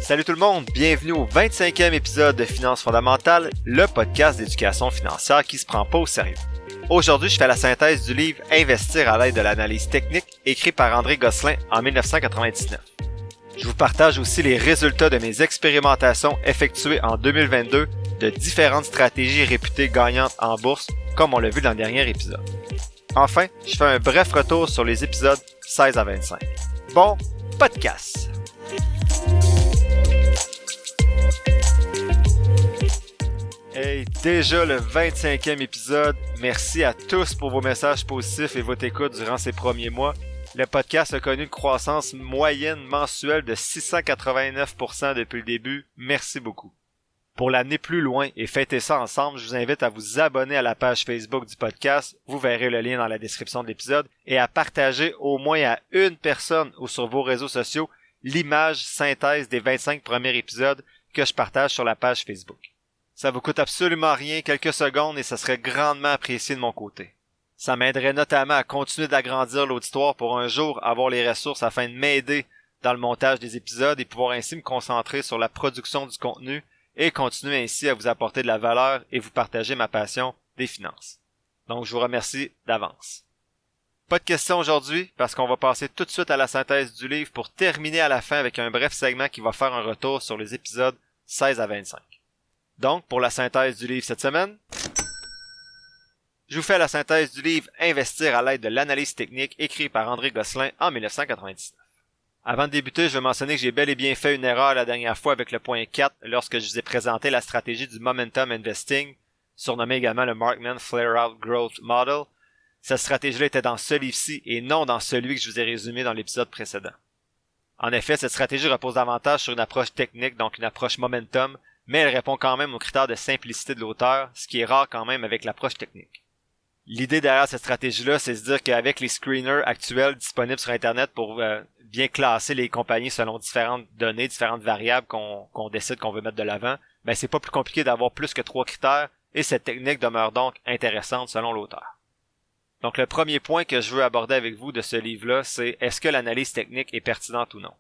Salut tout le monde, bienvenue au 25e épisode de Finances fondamentales, le podcast d'éducation financière qui se prend pas au sérieux. Aujourd'hui, je fais la synthèse du livre Investir à l'aide de l'analyse technique, écrit par André Gosselin en 1999. Je vous partage aussi les résultats de mes expérimentations effectuées en 2022 de différentes stratégies réputées gagnantes en bourse, comme on l'a vu dans le dernier épisode. Enfin, je fais un bref retour sur les épisodes 16 à 25. Bon podcast! Hey, déjà le 25e épisode. Merci à tous pour vos messages positifs et votre écoute durant ces premiers mois. Le podcast a connu une croissance moyenne mensuelle de 689% depuis le début. Merci beaucoup. Pour l'amener plus loin et fêter ça ensemble, je vous invite à vous abonner à la page Facebook du podcast. Vous verrez le lien dans la description de l'épisode et à partager au moins à une personne ou sur vos réseaux sociaux l'image synthèse des 25 premiers épisodes que je partage sur la page Facebook. Ça vous coûte absolument rien, quelques secondes, et ça serait grandement apprécié de mon côté. Ça m'aiderait notamment à continuer d'agrandir l'auditoire pour un jour avoir les ressources afin de m'aider dans le montage des épisodes et pouvoir ainsi me concentrer sur la production du contenu et continuer ainsi à vous apporter de la valeur et vous partager ma passion des finances. Donc je vous remercie d'avance. Pas de questions aujourd'hui parce qu'on va passer tout de suite à la synthèse du livre pour terminer à la fin avec un bref segment qui va faire un retour sur les épisodes 16 à 25. Donc, pour la synthèse du livre cette semaine, je vous fais la synthèse du livre Investir à l'aide de l'analyse technique écrit par André Gosselin en 1999. Avant de débuter, je veux mentionner que j'ai bel et bien fait une erreur la dernière fois avec le point 4 lorsque je vous ai présenté la stratégie du Momentum Investing, surnommée également le Markman Flare-Out Growth Model. Cette stratégie-là était dans ce livre-ci et non dans celui que je vous ai résumé dans l'épisode précédent. En effet, cette stratégie repose davantage sur une approche technique, donc une approche momentum, mais elle répond quand même aux critères de simplicité de l'auteur, ce qui est rare quand même avec l'approche technique. L'idée derrière cette stratégie-là, c'est de se dire qu'avec les screeners actuels disponibles sur Internet pour bien classer les compagnies selon différentes données, différentes variables qu'on décide qu'on veut mettre de l'avant, ben c'est pas plus compliqué d'avoir plus que 3 critères, et cette technique demeure donc intéressante selon l'auteur. Donc le premier point que je veux aborder avec vous de ce livre-là, c'est est-ce que l'analyse technique est pertinente ou non?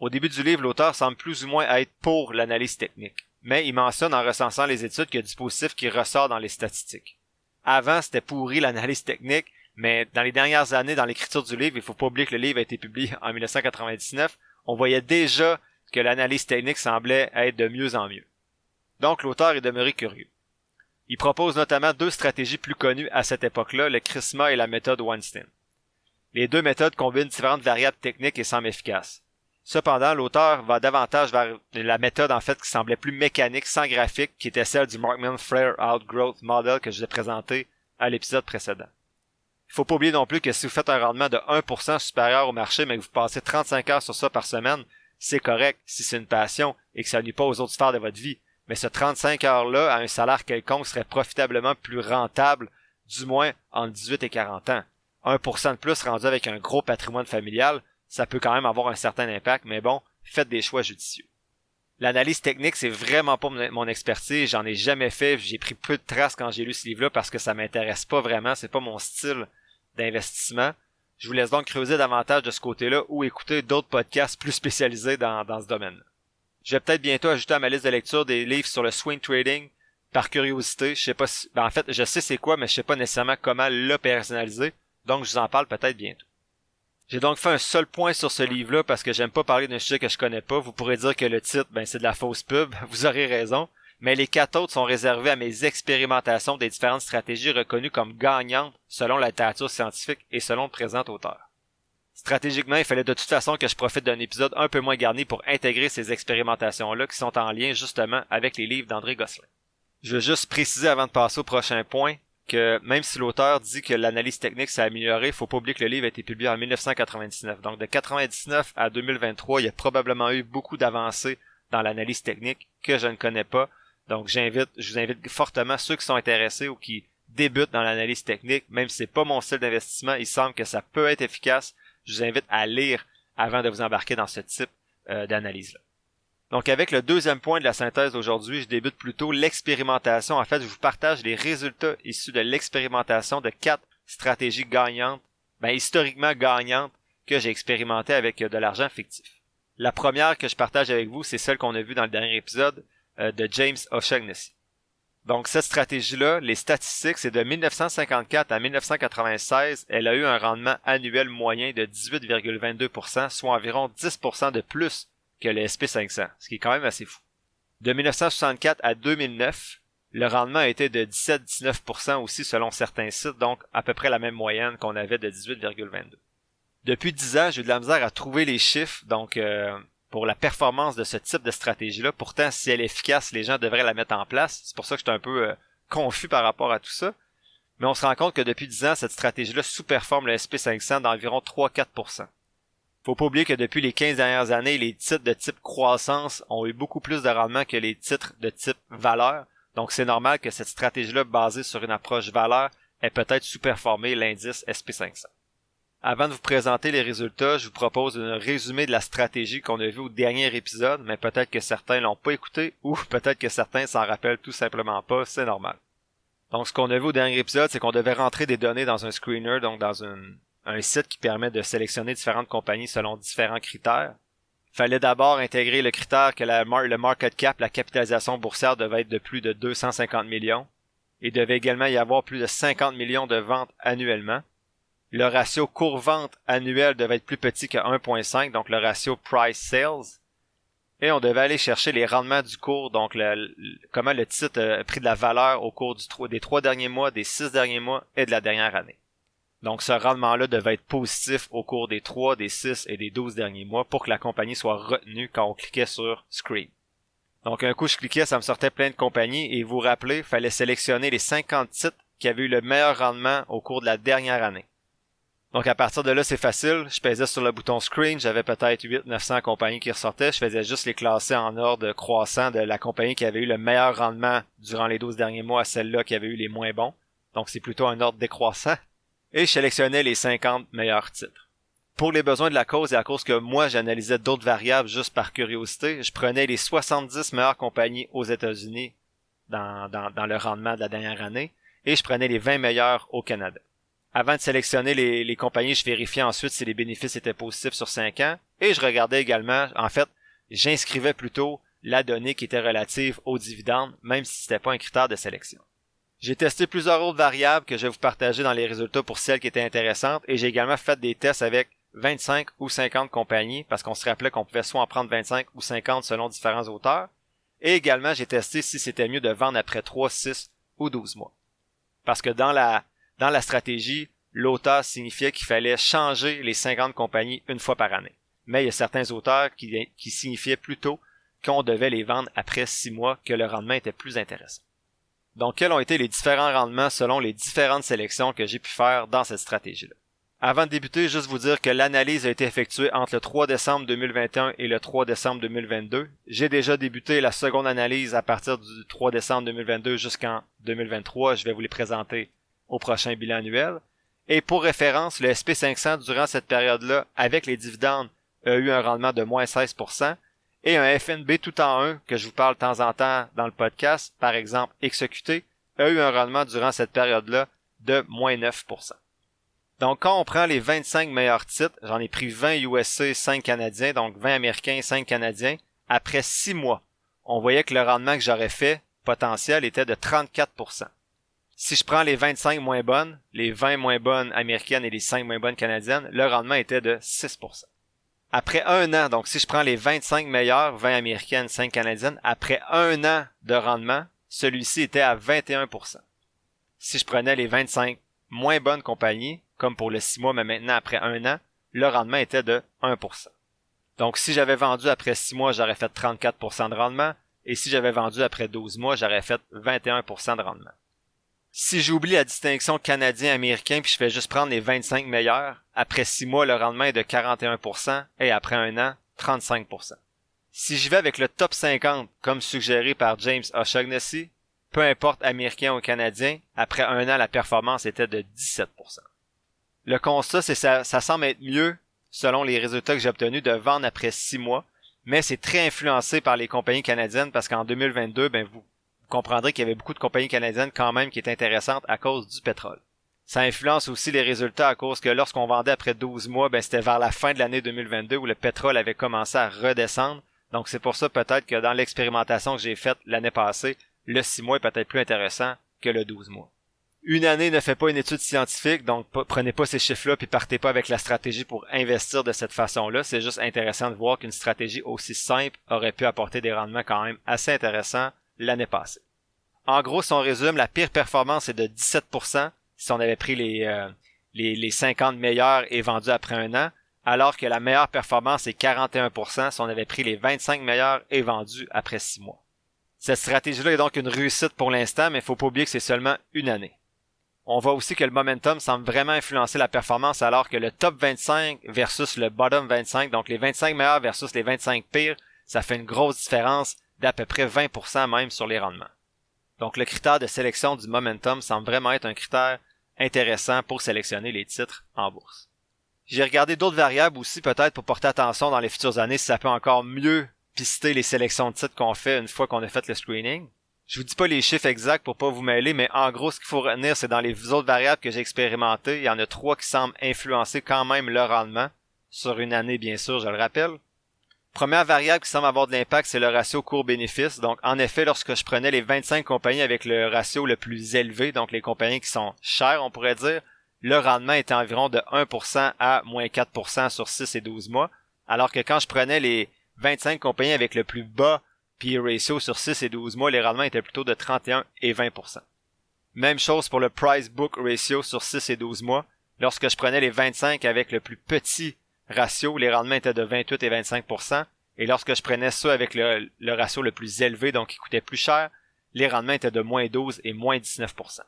Au début du livre, l'auteur semble plus ou moins être pour l'analyse technique. Mais il mentionne en recensant les études qu'il y a du positif qui ressort dans les statistiques. Avant, c'était pourri l'analyse technique, mais dans les dernières années, dans l'écriture du livre, il faut pas oublier que le livre a été publié en 1999, on voyait déjà que l'analyse technique semblait être de mieux en mieux. Donc l'auteur est demeuré curieux. Il propose notamment 2 stratégies plus connues à cette époque-là, le CRISMA et la méthode Weinstein. Les 2 méthodes combinent différentes variables techniques et semblent efficaces. Cependant, l'auteur va davantage vers la méthode en fait qui semblait plus mécanique, sans graphique, qui était celle du Markman Flare-Out Growth Model que je vous ai présenté à l'épisode précédent. Il faut pas oublier non plus que si vous faites un rendement de 1% supérieur au marché, mais que vous passez 35 heures sur ça par semaine, c'est correct si c'est une passion et que ça nuit pas aux autres sphères de votre vie. Mais ce 35 heures-là, à un salaire quelconque, serait profitablement plus rentable, du moins entre 18 et 40 ans. 1% de plus rendu avec un gros patrimoine familial, ça peut quand même avoir un certain impact, mais bon, faites des choix judicieux. L'analyse technique, c'est vraiment pas mon expertise, j'en ai jamais fait, j'ai pris peu de traces quand j'ai lu ce livre-là parce que ça m'intéresse pas vraiment, c'est pas mon style d'investissement. Je vous laisse donc creuser davantage de ce côté-là ou écouter d'autres podcasts plus spécialisés dans ce domaine-là. Je vais peut-être bientôt ajouter à ma liste de lecture des livres sur le swing trading par curiosité, je sais pas si, en fait, je sais c'est quoi, mais je sais pas nécessairement comment le personnaliser, donc je vous en parle peut-être bientôt. J'ai donc fait un seul point sur ce livre-là parce que j'aime pas parler d'un sujet que je connais pas. Vous pourrez dire que le titre, c'est de la fausse pub. Vous aurez raison. Mais les 4 autres sont réservés à mes expérimentations des différentes stratégies reconnues comme gagnantes selon la littérature scientifique et selon le présent auteur. Stratégiquement, il fallait de toute façon que je profite d'un épisode un peu moins garni pour intégrer ces expérimentations-là qui sont en lien justement avec les livres d'André Gosselin. Je veux juste préciser avant de passer au prochain point que même si l'auteur dit que l'analyse technique s'est améliorée, il faut pas oublier que le livre a été publié en 1999. Donc de 1999 à 2023, il y a probablement eu beaucoup d'avancées dans l'analyse technique que je ne connais pas. Donc je vous invite fortement ceux qui sont intéressés ou qui débutent dans l'analyse technique, même si c'est pas mon style d'investissement, il semble que ça peut être efficace. Je vous invite à lire avant de vous embarquer dans ce type d'analyse-là. Donc avec le deuxième point de la synthèse d'aujourd'hui, je débute plutôt l'expérimentation. En fait, je vous partage les résultats issus de l'expérimentation de 4 stratégies gagnantes, historiquement gagnantes, que j'ai expérimentées avec de l'argent fictif. La première que je partage avec vous, c'est celle qu'on a vue dans le dernier épisode de James O'Shaughnessy. Donc cette stratégie-là, les statistiques, c'est de 1954 à 1996, elle a eu un rendement annuel moyen de 18,22%, soit environ 10% de plus que le SP500, ce qui est quand même assez fou. De 1964 à 2009, le rendement était de 17-19% aussi selon certains sites, donc à peu près la même moyenne qu'on avait de 18,22. Depuis 10 ans, j'ai eu de la misère à trouver les chiffres, donc pour la performance de ce type de stratégie-là. Pourtant, si elle est efficace, les gens devraient la mettre en place. C'est pour ça que j'étais un peu confus par rapport à tout ça. Mais on se rend compte que depuis 10 ans, cette stratégie-là sous-performe le SP500 d'environ 3-4%. Faut pas oublier que depuis les 15 dernières années, les titres de type croissance ont eu beaucoup plus de rendement que les titres de type valeur. Donc c'est normal que cette stratégie-là, basée sur une approche valeur, ait peut-être sous-performé l'indice SP500. Avant de vous présenter les résultats, je vous propose un résumé de la stratégie qu'on a vue au dernier épisode, mais peut-être que certains l'ont pas écouté ou peut-être que certains s'en rappellent tout simplement pas, c'est normal. Donc ce qu'on a vu au dernier épisode, c'est qu'on devait rentrer des données dans un screener, donc dans un site qui permet de sélectionner différentes compagnies selon différents critères. Il fallait d'abord intégrer le critère que le market cap, la capitalisation boursière devait être de plus de 250 millions. Il devait également y avoir plus de 50 millions de ventes annuellement. Le ratio cours-vente annuel devait être plus petit que 1.5, donc le ratio price-sales. Et on devait aller chercher les rendements du cours, donc comment le titre a pris de la valeur au cours des 3 derniers mois, des 6 derniers mois et de la dernière année. Donc ce rendement-là devait être positif au cours des 3, des 6 et des 12 derniers mois pour que la compagnie soit retenue quand on cliquait sur Screen. Donc un coup je cliquais, ça me sortait plein de compagnies et vous vous rappelez, il fallait sélectionner les 50 titres qui avaient eu le meilleur rendement au cours de la dernière année. Donc à partir de là, c'est facile. Je pesais sur le bouton Screen, j'avais peut-être 800-900 compagnies qui ressortaient. Je faisais juste les classer en ordre croissant de la compagnie qui avait eu le meilleur rendement durant les 12 derniers mois à celle-là qui avait eu les moins bons. Donc c'est plutôt un ordre décroissant. Et je sélectionnais les 50 meilleurs titres. Pour les besoins de la cause et à cause que moi j'analysais d'autres variables juste par curiosité, je prenais les 70 meilleures compagnies aux États-Unis dans le rendement de la dernière année et je prenais les 20 meilleures au Canada. Avant de sélectionner les compagnies, je vérifiais ensuite si les bénéfices étaient positifs sur 5 ans et je regardais également, en fait, j'inscrivais plutôt la donnée qui était relative aux dividendes, même si c'était pas un critère de sélection. J'ai testé plusieurs autres variables que je vais vous partager dans les résultats pour celles qui étaient intéressantes et j'ai également fait des tests avec 25 ou 50 compagnies parce qu'on se rappelait qu'on pouvait soit en prendre 25 ou 50 selon différents auteurs. Et également, j'ai testé si c'était mieux de vendre après 3, 6 ou 12 mois. Parce que dans la stratégie, l'auteur signifiait qu'il fallait changer les 50 compagnies une fois par année. Mais il y a certains auteurs qui signifiaient plutôt qu'on devait les vendre après 6 mois, que le rendement était plus intéressant. Donc, quels ont été les différents rendements selon les différentes sélections que j'ai pu faire dans cette stratégie-là? Avant de débuter, juste vous dire que l'analyse a été effectuée entre le 3 décembre 2021 et le 3 décembre 2022. J'ai déjà débuté la seconde analyse à partir du 3 décembre 2022 jusqu'en 2023. Je vais vous les présenter au prochain bilan annuel. Et pour référence, le SP500 durant cette période-là, avec les dividendes, a eu un rendement de moins 16%. Et un FNB tout en 1, que je vous parle de temps en temps dans le podcast, par exemple XQT, a eu un rendement durant cette période-là de moins 9%. Donc quand on prend les 25 meilleurs titres, j'en ai pris 20 USC, 5 Canadiens, donc 20 Américains, 5 Canadiens, après 6 mois, on voyait que le rendement que j'aurais fait, potentiel, était de 34%. Si je prends les 25 moins bonnes, les 20 moins bonnes américaines et les 5 moins bonnes canadiennes, le rendement était de 6%. Après un an, donc si je prends les 25 meilleurs, 20 américaines, 5 canadiennes, après un an de rendement, celui-ci était à 21%. Si je prenais les 25 moins bonnes compagnies, comme pour le 6 mois, mais maintenant après un an, le rendement était de 1%. Donc si j'avais vendu après 6 mois, j'aurais fait 34% de rendement, et si j'avais vendu après 12 mois, j'aurais fait 21% de rendement. Si j'oublie la distinction canadien-américain puis je fais juste prendre les 25 meilleurs, après 6 mois, le rendement est de 41% et après un an, 35%. Si j'y vais avec le top 50, comme suggéré par James O'Shaughnessy, peu importe américain ou canadien, après un an, la performance était de 17%. Le constat, c'est ça semble être mieux, selon les résultats que j'ai obtenus, de vendre après 6 mois, mais c'est très influencé par les compagnies canadiennes parce qu'en 2022, vous comprendrez qu'il y avait beaucoup de compagnies canadiennes quand même qui étaient intéressantes à cause du pétrole. Ça influence aussi les résultats à cause que lorsqu'on vendait après 12 mois, ben c'était vers la fin de l'année 2022 où le pétrole avait commencé à redescendre. Donc c'est pour ça peut-être que dans l'expérimentation que j'ai faite l'année passée, le 6 mois est peut-être plus intéressant que le 12 mois. Une année ne fait pas une étude scientifique, donc prenez pas ces chiffres-là puis partez pas avec la stratégie pour investir de cette façon-là. C'est juste intéressant de voir qu'une stratégie aussi simple aurait pu apporter des rendements quand même assez intéressants l'année passée. En gros, si on résume, la pire performance est de 17% si on avait pris les 50 meilleurs et vendus après un an, alors que la meilleure performance est 41% si on avait pris les 25 meilleurs et vendus après 6 mois. Cette stratégie-là est donc une réussite pour l'instant, mais il faut pas oublier que c'est seulement une année. On voit aussi que le momentum semble vraiment influencer la performance alors que le top 25 versus le bottom 25, donc les 25 meilleurs versus les 25 pires, ça fait une grosse différence d'à peu près 20% même sur les rendements. Donc le critère de sélection du momentum semble vraiment être un critère intéressant pour sélectionner les titres en bourse. J'ai regardé d'autres variables aussi peut-être pour porter attention dans les futures années si ça peut encore mieux pister les sélections de titres qu'on fait une fois qu'on a fait le screening. Je vous dis pas les chiffres exacts pour pas vous mêler, mais en gros, ce qu'il faut retenir, c'est dans les autres variables que j'ai expérimentées, il y en a 3 qui semblent influencer quand même le rendement, sur une année bien sûr, je le rappelle. Première variable qui semble avoir de l'impact, c'est le ratio cours-bénéfice. Donc, en effet, lorsque je prenais les 25 compagnies avec le ratio le plus élevé, donc les compagnies qui sont chères, on pourrait dire, le rendement était environ de 1% à moins 4% sur 6 et 12 mois, alors que quand je prenais les 25 compagnies avec le plus bas P/E ratio sur 6 et 12 mois, les rendements étaient plutôt de 31 et 20%. Même chose pour le Price Book Ratio sur 6 et 12 mois. Lorsque je prenais les 25 avec le plus petit ratio, les rendements étaient de 28 et 25%. Et lorsque je prenais ça avec le ratio le plus élevé, donc qui coûtait plus cher, les rendements étaient de moins 12 et moins 19%.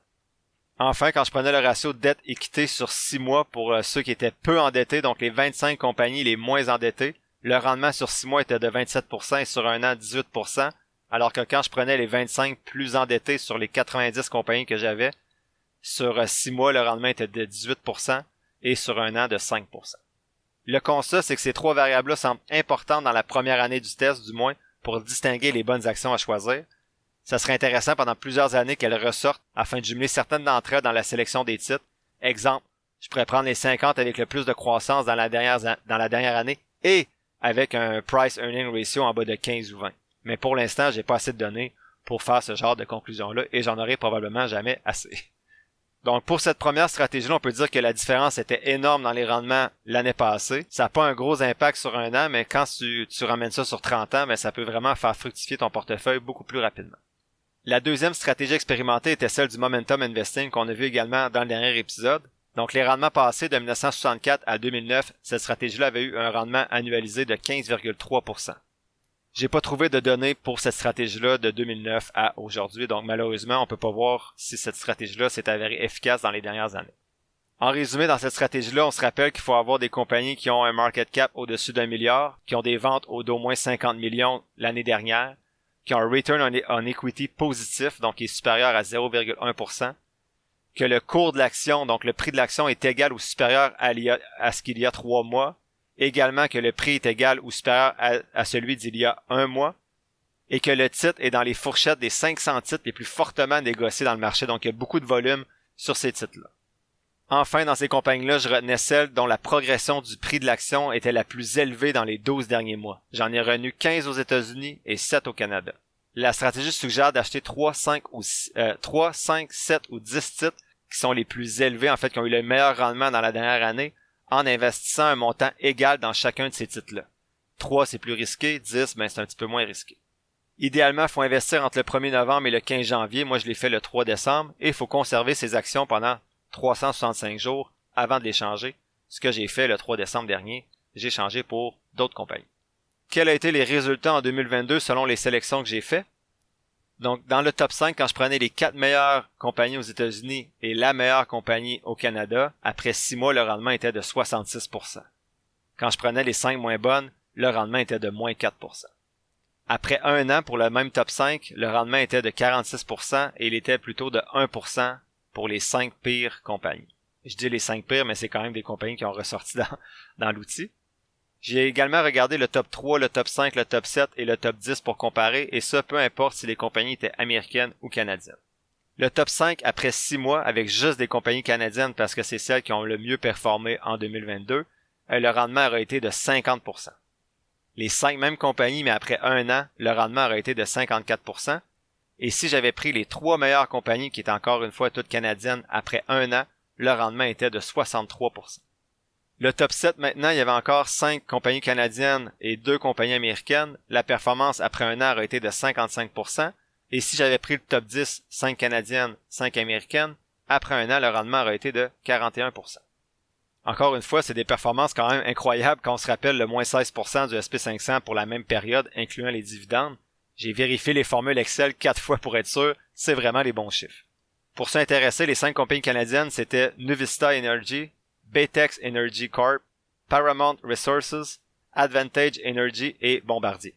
Enfin, quand je prenais le ratio dette-équité sur 6 mois pour ceux qui étaient peu endettés, donc les 25 compagnies les moins endettées, le rendement sur 6 mois était de 27% et sur un an 18%, alors que quand je prenais les 25 plus endettés sur les 90 compagnies que j'avais, sur 6 mois, le rendement était de 18% et sur un an de 5%. Le constat, c'est que ces 3 variables-là semblent importantes dans la première année du test, du moins, pour distinguer les bonnes actions à choisir. Ça serait intéressant pendant plusieurs années qu'elles ressortent afin de jumeler certaines d'entre elles dans la sélection des titres. Exemple, je pourrais prendre les 50 avec le plus de croissance dans la dernière année et avec un price-earning ratio en bas de 15 ou 20. Mais pour l'instant, j'ai pas assez de données pour faire ce genre de conclusion-là et j'en aurai probablement jamais assez. Donc pour cette première stratégie-là, on peut dire que la différence était énorme dans les rendements l'année passée. Ça n'a pas un gros impact sur un an, mais quand tu ramènes ça sur 30 ans, ben, ça peut vraiment faire fructifier ton portefeuille beaucoup plus rapidement. La deuxième stratégie expérimentée était celle du Momentum Investing qu'on a vu également dans le dernier épisode. Donc les rendements passés de 1964 à 2009, cette stratégie-là avait eu un rendement annualisé de 15,3%. J'ai pas trouvé de données pour cette stratégie-là de 2009 à aujourd'hui, donc malheureusement, on peut pas voir si cette stratégie-là s'est avérée efficace dans les dernières années. En résumé, dans cette stratégie-là, on se rappelle qu'il faut avoir des compagnies qui ont un market cap au-dessus d'1 milliard, qui ont des ventes d'au moins 50 millions l'année dernière, qui ont un return on equity positif, donc qui est supérieur à 0,1%, que le cours de l'action, donc le prix de l'action est égal ou supérieur à ce qu'il y a 3 mois, également que le prix est égal ou supérieur à celui d'il y a 1 mois, et que le titre est dans les fourchettes des 500 titres les plus fortement négociés dans le marché, donc il y a beaucoup de volume sur ces titres-là. Enfin, dans ces compagnies-là, je retenais celles dont la progression du prix de l'action était la plus élevée dans les 12 derniers mois. J'en ai retenu 15 aux États-Unis et 7 au Canada. La stratégie suggère d'acheter 3, 5, 7 ou 10 titres qui sont les plus élevés, en fait, qui ont eu le meilleur rendement dans la dernière année, en investissant un montant égal dans chacun de ces titres-là. 3, c'est plus risqué, 10, ben c'est un petit peu moins risqué. Idéalement, il faut investir entre le 1er novembre et le 15 janvier. Moi, je l'ai fait le 3 décembre. Et il faut conserver ces actions pendant 365 jours avant de les changer. Ce que j'ai fait le 3 décembre dernier, j'ai changé pour d'autres compagnies. Quels ont été les résultats en 2022 selon les sélections que j'ai fait? Donc, dans le top 5, quand je prenais les 4 meilleures compagnies aux États-Unis et la meilleure compagnie au Canada, après 6 mois, le rendement était de 66%. Quand je prenais les 5 moins bonnes, le rendement était de moins 4%. Après 1 an, pour le même top 5, le rendement était de 46% et il était plutôt de 1% pour les 5 pires compagnies. Je dis les 5 pires, mais c'est quand même des compagnies qui ont ressorti dans l'outil. J'ai également regardé le top 3, le top 5, le top 7 et le top 10 pour comparer, et ça peu importe si les compagnies étaient américaines ou canadiennes. Le top 5 après 6 mois avec juste des compagnies canadiennes parce que c'est celles qui ont le mieux performé en 2022, le rendement aurait été de 50%. Les 5 mêmes compagnies, mais après 1 an, le rendement aurait été de 54%. Et si j'avais pris les 3 meilleures compagnies qui étaient encore une fois toutes canadiennes après 1 an, le rendement était de 63%. Le top 7 maintenant, il y avait encore 5 compagnies canadiennes et 2 compagnies américaines. La performance après 1 an aurait été de 55%. Et si j'avais pris le top 10, 5 canadiennes, 5 américaines, après 1 an, le rendement aurait été de 41%. Encore une fois, c'est des performances quand même incroyables quand on se rappelle le moins 16% du SP500 pour la même période, incluant les dividendes. J'ai vérifié les formules Excel 4 fois pour être sûr, c'est vraiment les bons chiffres. Pour s'intéresser, les 5 compagnies canadiennes, c'était Nuvista Energy, Baytex Energy Corp, Paramount Resources, Advantage Energy et Bombardier.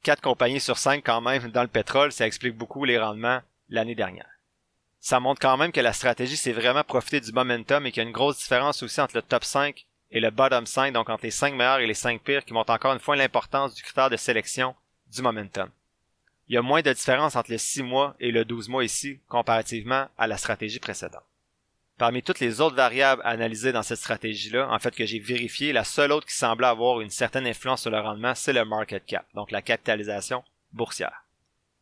4 compagnies sur 5 quand même dans le pétrole, ça explique beaucoup les rendements l'année dernière. Ça montre quand même que la stratégie c'est vraiment profiter du momentum et qu'il y a une grosse différence aussi entre le top 5 et le bottom 5, donc entre les 5 meilleurs et les 5 pires, qui montrent encore une fois l'importance du critère de sélection du momentum. Il y a moins de différence entre le 6 mois et le 12 mois ici, comparativement à la stratégie précédente. Parmi toutes les autres variables analysées dans cette stratégie-là, en fait que j'ai vérifié, la seule autre qui semblait avoir une certaine influence sur le rendement, c'est le market cap, donc la capitalisation boursière.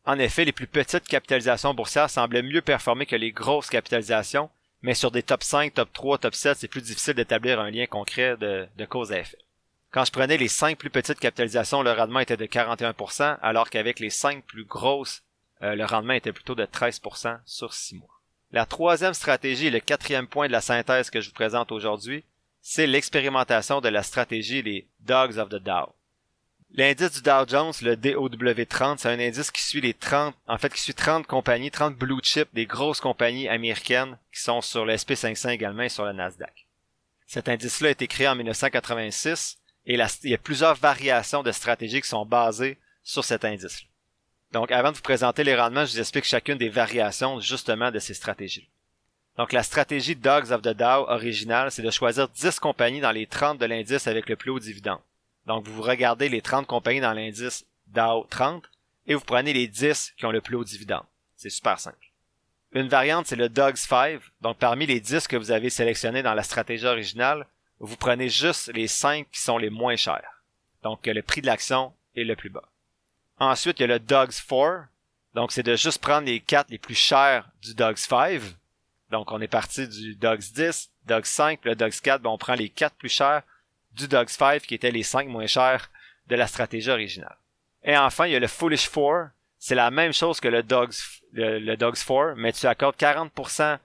En effet, les plus petites capitalisations boursières semblaient mieux performer que les grosses capitalisations, mais sur des top 5, top 3, top 7, c'est plus difficile d'établir un lien concret de cause à effet. Quand je prenais les 5 plus petites capitalisations, le rendement était de 41%, alors qu'avec les 5 plus grosses, le rendement était plutôt de 13% sur 6 mois. La troisième stratégie et le quatrième point de la synthèse que je vous présente aujourd'hui, c'est l'expérimentation de la stratégie des Dogs of the Dow. L'indice du Dow Jones, le DOW30, c'est un indice qui suit qui suit 30 compagnies, 30 blue chips, des grosses compagnies américaines qui sont sur le SP500 également et sur le Nasdaq. Cet indice-là a été créé en 1986 et il y a plusieurs variations de stratégies qui sont basées sur cet indice-là. Donc, avant de vous présenter les rendements, je vous explique chacune des variations justement de ces stratégies. Donc, la stratégie Dogs of the Dow originale, c'est de choisir 10 compagnies dans les 30 de l'indice avec le plus haut dividende. Donc, vous regardez les 30 compagnies dans l'indice Dow 30 et vous prenez les 10 qui ont le plus haut dividende. C'est super simple. Une variante, c'est le Dogs 5. Donc, parmi les 10 que vous avez sélectionnés dans la stratégie originale, vous prenez juste les 5 qui sont les moins chers. Donc, le prix de l'action est le plus bas. Ensuite, il y a le Dogs 4. Donc, c'est de juste prendre les 4 les plus chers du Dogs 5. Donc, on est parti du Dogs 10, Dogs 5, puis le Dogs 4, on prend les 4 plus chers du Dogs 5 qui étaient les 5 moins chers de la stratégie originale. Et enfin, il y a le Foolish 4. C'est la même chose que le Dogs 4, mais tu accordes 40%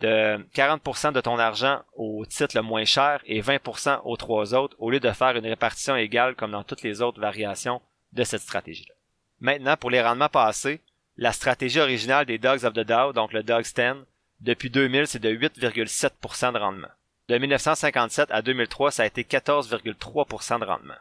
de ton argent au titre le moins cher et 20% aux 3 autres au lieu de faire une répartition égale comme dans toutes les autres variations de cette stratégie-là. Maintenant, pour les rendements passés, la stratégie originale des Dogs of the Dow, donc le Dogs 10, depuis 2000, c'est de 8,7% de rendement. De 1957 à 2003, ça a été 14,3% de rendement.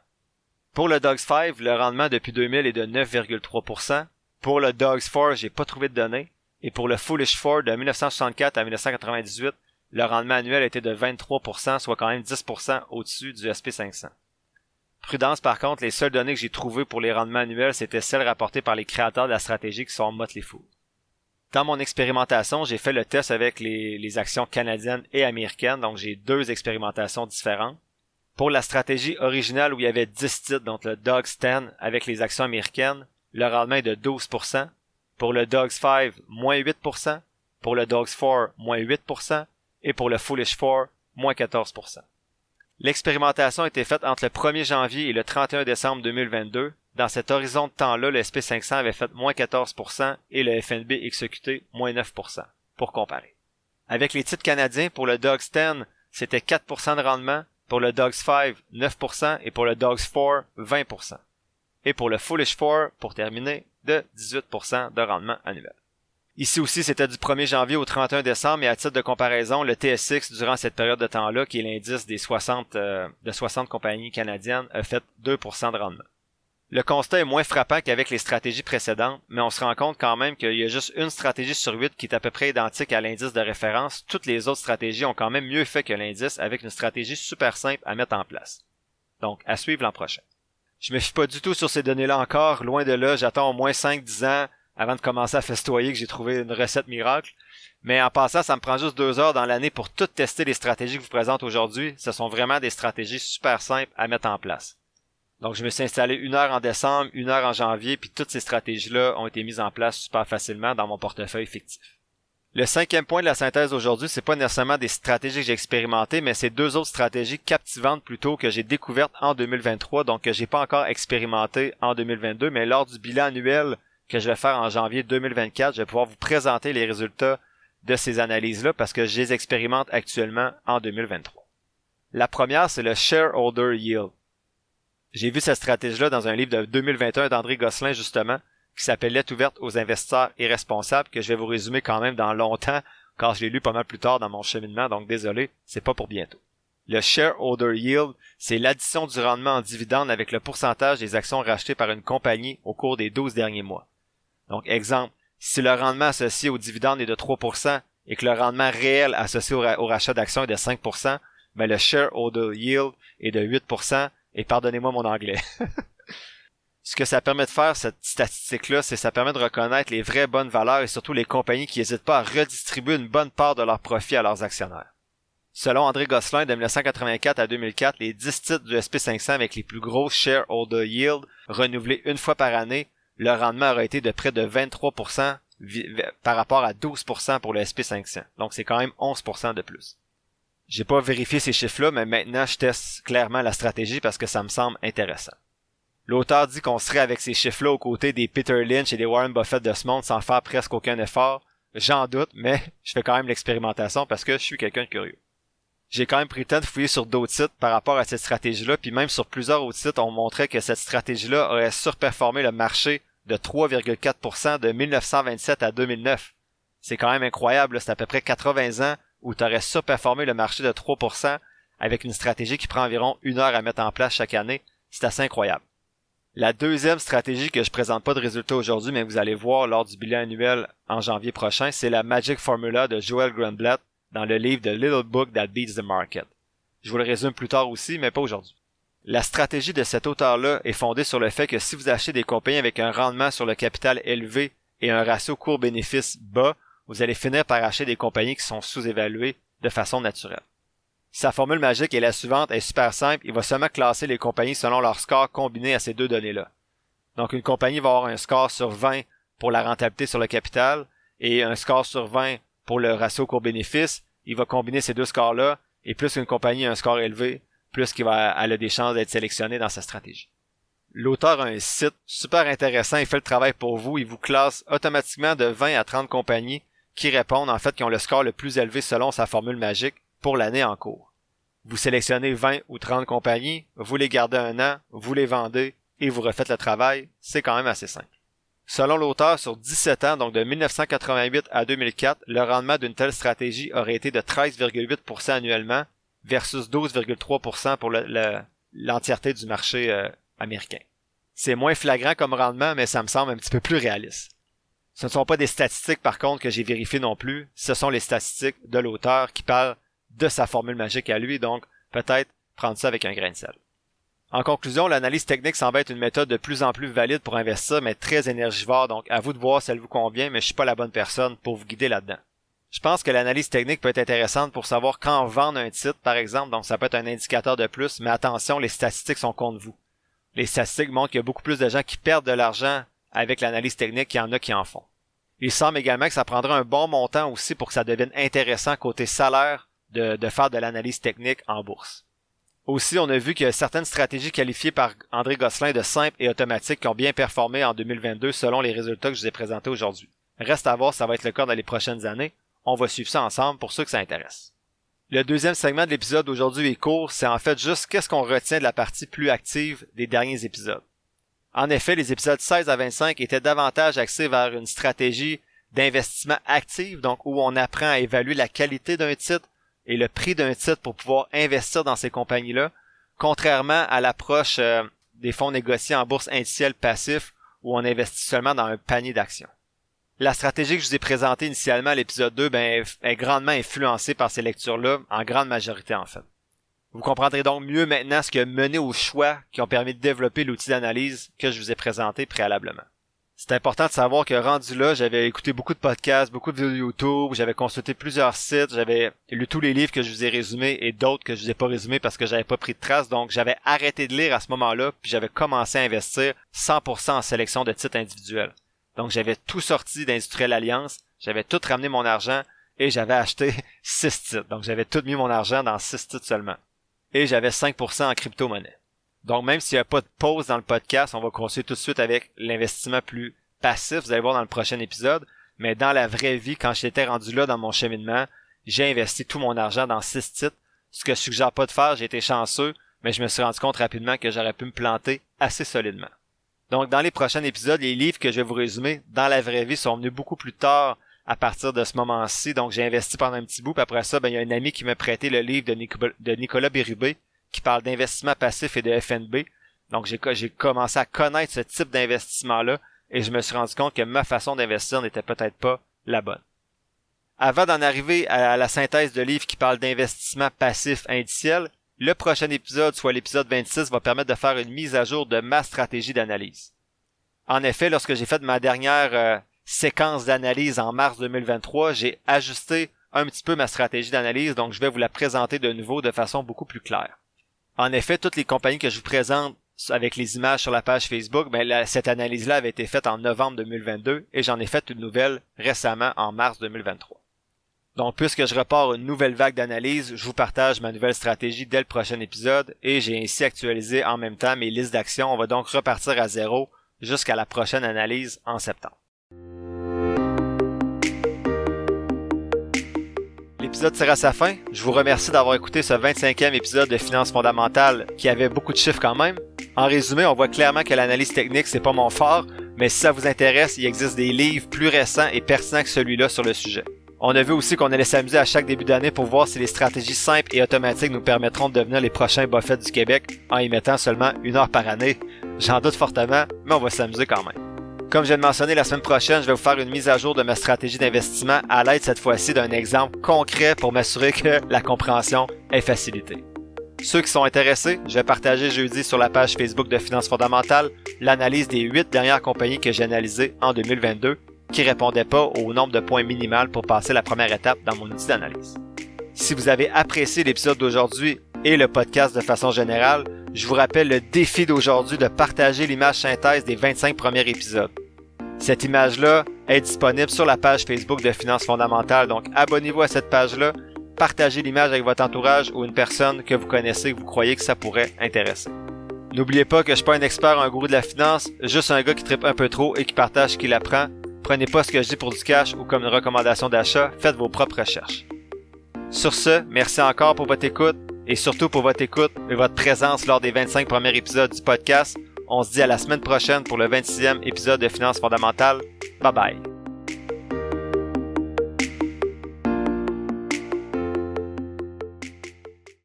Pour le Dogs 5, le rendement depuis 2000 est de 9,3%. Pour le Dogs 4, j'ai pas trouvé de données. Et pour le Foolish 4, de 1964 à 1998, le rendement annuel était de 23%, soit quand même 10% au-dessus du SP500. Prudence, par contre, les seules données que j'ai trouvées pour les rendements annuels, c'était celles rapportées par les créateurs de la stratégie qui sont Motley Fool. Dans mon expérimentation, j'ai fait le test avec les actions canadiennes et américaines, donc j'ai 2 expérimentations différentes. Pour la stratégie originale où il y avait 10 titres, donc le Dogs 10 avec les actions américaines, le rendement est de 12%. Pour le Dogs 5, moins 8%. Pour le Dogs 4, moins 8%. Et pour le Foolish 4, moins 14%. L'expérimentation a été faite entre le 1er janvier et le 31 décembre 2022. Dans cet horizon de temps-là, le SP500 avait fait moins 14% et le FNB XEQT moins 9%, pour comparer. Avec les titres canadiens, pour le Dogs 10, c'était 4% de rendement, pour le Dogs 5, 9% et pour le Dogs 4, 20%. Et pour le Foolish 4, pour terminer, de 18% de rendement annuel. Ici aussi, c'était du 1er janvier au 31 décembre, et à titre de comparaison, le TSX, durant cette période de temps-là, qui est l'indice des 60 compagnies canadiennes, a fait 2% de rendement. Le constat est moins frappant qu'avec les stratégies précédentes, mais on se rend compte quand même qu'il y a juste une stratégie sur 8 qui est à peu près identique à l'indice de référence. Toutes les autres stratégies ont quand même mieux fait que l'indice avec une stratégie super simple à mettre en place. Donc, à suivre l'an prochain. Je me fie pas du tout sur ces données-là encore, loin de là, j'attends au moins 5-10 ans avant de commencer à festoyer que j'ai trouvé une recette miracle. Mais en passant, ça me prend juste 2 heures dans l'année pour tout tester les stratégies que je vous présente aujourd'hui. Ce sont vraiment des stratégies super simples à mettre en place. Donc je me suis installé 1 heure en décembre, 1 heure en janvier, puis toutes ces stratégies-là ont été mises en place super facilement dans mon portefeuille fictif. Le 5e point de la synthèse aujourd'hui, c'est pas nécessairement des stratégies que j'ai expérimentées, mais c'est 2 autres stratégies captivantes plutôt que j'ai découvertes en 2023, donc que j'ai pas encore expérimentées en 2022, mais lors du bilan annuel que je vais faire en janvier 2024, je vais pouvoir vous présenter les résultats de ces analyses-là parce que je les expérimente actuellement en 2023. La première, c'est le Shareholder Yield. J'ai vu cette stratégie-là dans un livre de 2021 d'André Gosselin, justement, qui s'appelle Lettre ouverte aux investisseurs irresponsables, que je vais vous résumer quand même dans longtemps, car je l'ai lu pas mal plus tard dans mon cheminement, donc désolé, c'est pas pour bientôt. Le Shareholder Yield, c'est l'addition du rendement en dividende avec le pourcentage des actions rachetées par une compagnie au cours des 12 derniers mois. Donc, exemple, si le rendement associé au dividende est de 3% et que le rendement réel associé au rachat d'actions est de 5%, ben le Shareholder Yield est de 8%, et pardonnez-moi mon anglais. Ce que ça permet de faire, cette statistique-là, c'est que ça permet de reconnaître les vraies bonnes valeurs et surtout les compagnies qui n'hésitent pas à redistribuer une bonne part de leurs profits à leurs actionnaires. Selon André Gosselin, de 1984 à 2004, les 10 titres du SP500 avec les plus gros shareholder yield renouvelés une fois par année, le rendement aurait été de près de 23% par rapport à 12% pour le SP500. Donc c'est quand même 11% de plus. J'ai pas vérifié ces chiffres-là, mais maintenant je teste clairement la stratégie parce que ça me semble intéressant. L'auteur dit qu'on serait avec ces chiffres-là aux côtés des Peter Lynch et des Warren Buffett de ce monde sans faire presque aucun effort. J'en doute, mais je fais quand même l'expérimentation parce que je suis quelqu'un de curieux. J'ai quand même pris le temps de fouiller sur d'autres sites par rapport à cette stratégie-là, puis même sur plusieurs autres sites, on montrait que cette stratégie-là aurait surperformé le marché de 3,4% de 1927 à 2009. C'est quand même incroyable, c'est à peu près 80 ans où tu aurais surperformé le marché de 3% avec une stratégie qui prend environ 1 heure à mettre en place chaque année. C'est assez incroyable. La deuxième stratégie que je présente pas de résultats aujourd'hui, mais vous allez voir lors du bilan annuel en janvier prochain, c'est la Magic Formula de Joel Greenblatt dans le livre The Little Book That Beats the Market. Je vous le résume plus tard aussi, mais pas aujourd'hui. La stratégie de cet auteur-là est fondée sur le fait que si vous achetez des compagnies avec un rendement sur le capital élevé et un ratio cours-bénéfice bas, vous allez finir par acheter des compagnies qui sont sous-évaluées de façon naturelle. Sa formule magique est la suivante, elle est super simple, il va seulement classer les compagnies selon leur score combiné à ces deux données-là. Donc une compagnie va avoir un score sur 20 pour la rentabilité sur le capital et un score sur 20 pour le ratio cours-bénéfice. Il va combiner ces deux scores-là et plus qu'une compagnie a un score élevé, plus elle a des chances d'être sélectionnée dans sa stratégie. L'auteur a un site super intéressant, il fait le travail pour vous, il vous classe automatiquement de 20 à 30 compagnies qui répondent en fait qui ont le score le plus élevé selon sa formule magique pour l'année en cours. Vous sélectionnez 20 ou 30 compagnies, vous les gardez 1 an, vous les vendez et vous refaites le travail, c'est quand même assez simple. Selon l'auteur, sur 17 ans, donc de 1988 à 2004, le rendement d'une telle stratégie aurait été de 13,8% annuellement versus 12,3% pour l'entièreté du marché américain. C'est moins flagrant comme rendement, mais ça me semble un petit peu plus réaliste. Ce ne sont pas des statistiques par contre que j'ai vérifiées non plus, ce sont les statistiques de l'auteur qui parlent de sa formule magique à lui, donc peut-être prendre ça avec un grain de sel. En conclusion, l'analyse technique semble être une méthode de plus en plus valide pour investir, mais très énergivore, donc à vous de voir si elle vous convient, mais je suis pas la bonne personne pour vous guider là-dedans. Je pense que l'analyse technique peut être intéressante pour savoir quand vendre un titre, par exemple, donc ça peut être un indicateur de plus, mais attention, les statistiques sont contre vous. Les statistiques montrent qu'il y a beaucoup plus de gens qui perdent de l'argent avec l'analyse technique qu'il y en a qui en font. Il semble également que ça prendra un bon montant aussi pour que ça devienne intéressant côté salaire de faire de l'analyse technique en bourse. Aussi, on a vu qu'il y a certaines stratégies qualifiées par André Gosselin de simples et automatiques qui ont bien performé en 2022 selon les résultats que je vous ai présentés aujourd'hui. Reste à voir si ça va être le cas dans les prochaines années. On va suivre ça ensemble pour ceux que ça intéresse. Le deuxième segment de l'épisode d'aujourd'hui est court, c'est en fait juste qu'est-ce qu'on retient de la partie plus active des derniers épisodes. En effet, les épisodes 16 à 25 étaient davantage axés vers une stratégie d'investissement active, donc où on apprend à évaluer la qualité d'un titre et le prix d'un titre pour pouvoir investir dans ces compagnies-là, contrairement à l'approche des fonds négociés en bourse indicielle passif où on investit seulement dans un panier d'actions. La stratégie que je vous ai présentée initialement à l'épisode 2 est grandement influencée par ces lectures-là, en grande majorité en fait. Vous comprendrez donc mieux maintenant ce qui a mené aux choix qui ont permis de développer l'outil d'analyse que je vous ai présenté préalablement. C'est important de savoir que rendu là, j'avais écouté beaucoup de podcasts, beaucoup de vidéos YouTube, j'avais consulté plusieurs sites, j'avais lu tous les livres que je vous ai résumés et d'autres que je vous ai pas résumés parce que j'avais pas pris de traces. Donc j'avais arrêté de lire à ce moment-là, puis j'avais commencé à investir 100% en sélection de titres individuels. Donc j'avais tout sorti d'Industriel Alliance, j'avais tout ramené mon argent et j'avais acheté 6 titres. Donc j'avais tout mis mon argent dans 6 titres seulement. Et j'avais 5% en crypto-monnaie. Donc, même s'il n'y a pas de pause dans le podcast, on va continuer tout de suite avec l'investissement plus passif. Vous allez voir dans le prochain épisode. Mais dans la vraie vie, quand j'étais rendu là dans mon cheminement, j'ai investi tout mon argent dans 6 titres. Ce que je suggère pas de faire, j'ai été chanceux, mais je me suis rendu compte rapidement que j'aurais pu me planter assez solidement. Donc, dans les prochains épisodes, les livres que je vais vous résumer dans la vraie vie sont venus beaucoup plus tard à partir de ce moment-ci. Donc, j'ai investi pendant un petit bout. Puis après ça, il y a un ami qui m'a prêté le livre de Nicolas Bérubé, qui parle d'investissement passif et de FNB. Donc, j'ai commencé à connaître ce type d'investissement-là et je me suis rendu compte que ma façon d'investir n'était peut-être pas la bonne. Avant d'en arriver à la synthèse de livres qui parle d'investissement passif indiciel, le prochain épisode, soit l'épisode 26, va permettre de faire une mise à jour de ma stratégie d'analyse. En effet, lorsque j'ai fait ma dernière séquence d'analyse en mars 2023, j'ai ajusté un petit peu ma stratégie d'analyse, donc je vais vous la présenter de nouveau de façon beaucoup plus claire. En effet, toutes les compagnies que je vous présente avec les images sur la page Facebook, cette analyse-là avait été faite en novembre 2022 et j'en ai fait une nouvelle récemment en mars 2023. Donc, puisque je repars une nouvelle vague d'analyse, je vous partage ma nouvelle stratégie dès le prochain épisode et j'ai ainsi actualisé en même temps mes listes d'actions. On va donc repartir à zéro jusqu'à la prochaine analyse en septembre. L'épisode tire à sa fin. Je vous remercie d'avoir écouté ce 25e épisode de Finances fondamentales qui avait beaucoup de chiffres quand même. En résumé, on voit clairement que l'analyse technique, c'est pas mon fort, mais si ça vous intéresse, il existe des livres plus récents et pertinents que celui-là sur le sujet. On a vu aussi qu'on allait s'amuser à chaque début d'année pour voir si les stratégies simples et automatiques nous permettront de devenir les prochains Buffett du Québec en y mettant seulement 1 heure par année. J'en doute fortement, mais on va s'amuser quand même. Comme je viens de mentionner, la semaine prochaine, je vais vous faire une mise à jour de ma stratégie d'investissement à l'aide cette fois-ci d'un exemple concret pour m'assurer que la compréhension est facilitée. Ceux qui sont intéressés, je vais partager jeudi sur la page Facebook de Finances fondamentales l'analyse des 8 dernières compagnies que j'ai analysées en 2022 qui répondaient pas au nombre de points minimal pour passer la première étape dans mon outil d'analyse. Si vous avez apprécié l'épisode d'aujourd'hui et le podcast de façon générale, je vous rappelle le défi d'aujourd'hui de partager l'image synthèse des 25 premiers épisodes. Cette image-là est disponible sur la page Facebook de Finances fondamentales, donc abonnez-vous à cette page-là, partagez l'image avec votre entourage ou une personne que vous connaissez que vous croyez que ça pourrait intéresser. N'oubliez pas que je suis pas un expert, un gourou de la finance, juste un gars qui trippe un peu trop et qui partage ce qu'il apprend. Prenez pas ce que je dis pour du cash ou comme une recommandation d'achat, faites vos propres recherches. Sur ce, merci encore pour votre écoute et surtout pour votre écoute et votre présence lors des 25 premiers épisodes du podcast. On se dit à la semaine prochaine pour le 26e épisode de Finances fondamentales. Bye bye.